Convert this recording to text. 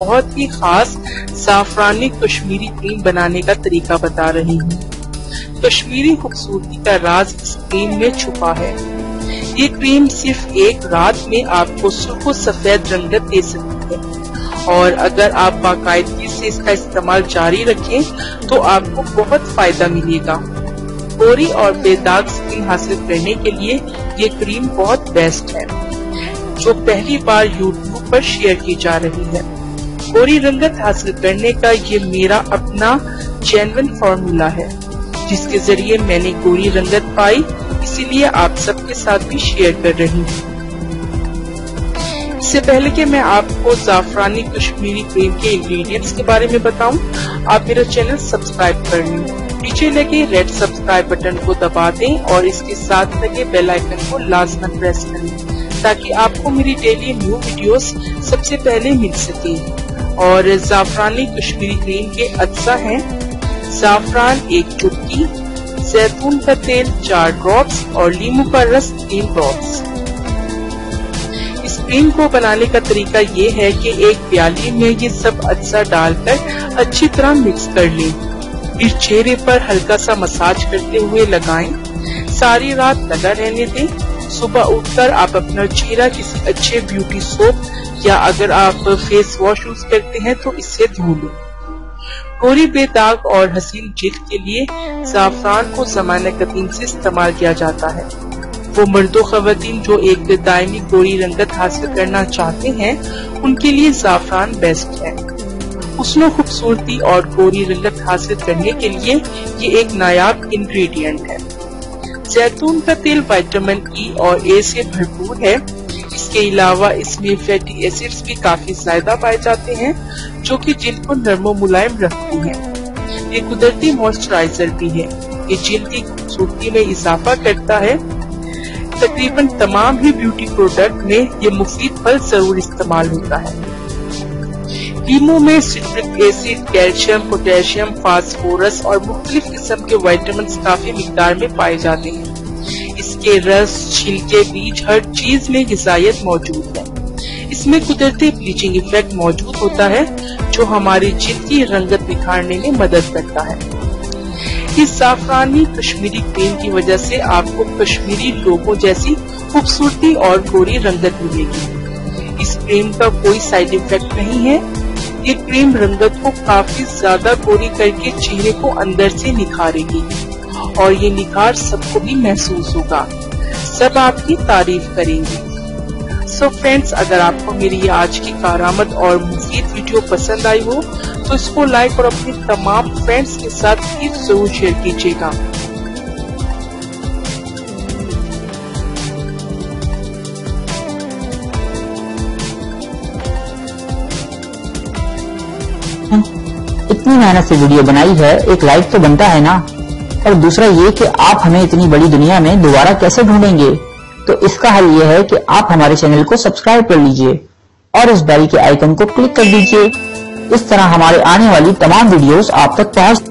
बहुत ही खास ज़ाफ़रानी कश्मीरी क्रीम बनाने का तरीका बता रही हूँ। कश्मीरी खूबसूरती का राज इस क्रीम में छुपा है। ये क्रीम सिर्फ एक रात में आपको सुर्ख सफेद रंगत दे सकती है और अगर आप बाकायदगी से इसका इस्तेमाल जारी रखें तो आपको बहुत फायदा मिलेगा। गोरी और बेदाग स्किन हासिल करने के लिए ये क्रीम बहुत बेस्ट है जो पहली बार यूट्यूब पर शेयर की जा रही है। गोरी रंगत हासिल करने का ये मेरा अपना जेन्युइन फॉर्मूला है जिसके जरिए मैंने गोरी रंगत पाई, इसीलिए आप सबके साथ भी शेयर कर रही हूँ। इससे पहले कि मैं आपको ज़ाफ़रानी कश्मीरी क्रीम के इंग्रेडिएंट्स के बारे में बताऊं, आप मेरा चैनल सब्सक्राइब कर लें। नीचे लगे रेड सब्सक्राइब बटन को दबा दें और इसके साथ लगे बेल आइकन को लाजमन प्रेस करें ताकि आपको मेरी डेली न्यू वीडियोस सबसे पहले मिल सके। और ज़ाफ़रानी कश्मीरी क्रीम के अज्जा हैं ज़ाफ़रान 1 चुटकी, जैतून का तेल 4 ड्रॉप्स और नींबू का रस 3 ड्रॉप्स। इस क्रीम को बनाने का तरीका ये है कि एक प्याली में ये सब अज्जा डालकर अच्छी तरह मिक्स कर लें। फिर चेहरे पर हल्का सा मसाज करते हुए लगाएं। सारी रात लगा रहने दें। सुबह उठकर आप अपना चेहरा किसी अच्छे ब्यूटी सोप या अगर आप फेस वॉश यूज करते हैं तो इससे धो लें। गोरी बेदाग और हसीन जिल्द के लिए ज़ाफ़रान को ज़माने कदीम से इस्तेमाल किया जाता है। वो मर्दो ख़वातीन जो एक दायमी गोरी रंगत हासिल करना चाहते हैं उनके लिए ज़ाफ़रान बेस्ट है। हुस्न खूबसूरती और गोरी रंगत हासिल करने के लिए ये एक नायाब इंग्रेडिएंट है। जैतून का तेल विटामिन ई और ए से भरपूर है। इसके अलावा इसमें फैटी एसिड्स भी काफी ज्यादा पाए जाते हैं जो कि जिल्द को नरम मुलायम रखती हैं। ये कुदरती मॉइस्चराइजर भी है। ये जिल्द की खूबसूरती में इजाफा करता है। तकरीबन तमाम ही ब्यूटी प्रोडक्ट में ये मुफीद फल जरूर इस्तेमाल होता है। नींबू में citric acid, calcium, potassium, phosphorus और मुख्तलिफ किस्म के विटामिन काफी मिकदार में पाए जाते हैं। इसके रस, छिलके, बीज हर चीज में ग़िज़ायत मौजूद है। इसमें कुदरती ब्लीचिंग इफेक्ट मौजूद होता है जो हमारी जिल्द की रंगत निखारने में मदद करता है। इस ज़ाफ़रानी कश्मीरी क्रीम की वजह से आपको कश्मीरी लोगों जैसी खूबसूरती और गोरी रंगत मिलेगी। इस क्रीम का कोई साइड इफेक्ट नहीं है। ये क्रीम रंगत को काफी ज्यादा गोरी करके चेहरे को अंदर से निखारेगी और ये निखार सबको भी महसूस होगा। सब आपकी तारीफ करेंगे। सो फ्रेंड्स, अगर आपको मेरी ये आज की कारआमद और मुफीद वीडियो पसंद आई हो तो इसको लाइक और अपने तमाम फ्रेंड्स के साथ प्लीज जरूर शेयर कीजिएगा। इतनी मेहनत से वीडियो बनाई है, एक लाइक तो बनता है ना। और दूसरा ये कि आप हमें इतनी बड़ी दुनिया में दोबारा कैसे ढूंढेंगे, तो इसका हल ये है कि आप हमारे चैनल को सब्सक्राइब कर लीजिए और इस बेल के आइकन को क्लिक कर दीजिए। इस तरह हमारे आने वाली तमाम वीडियोस आप तक पहुंच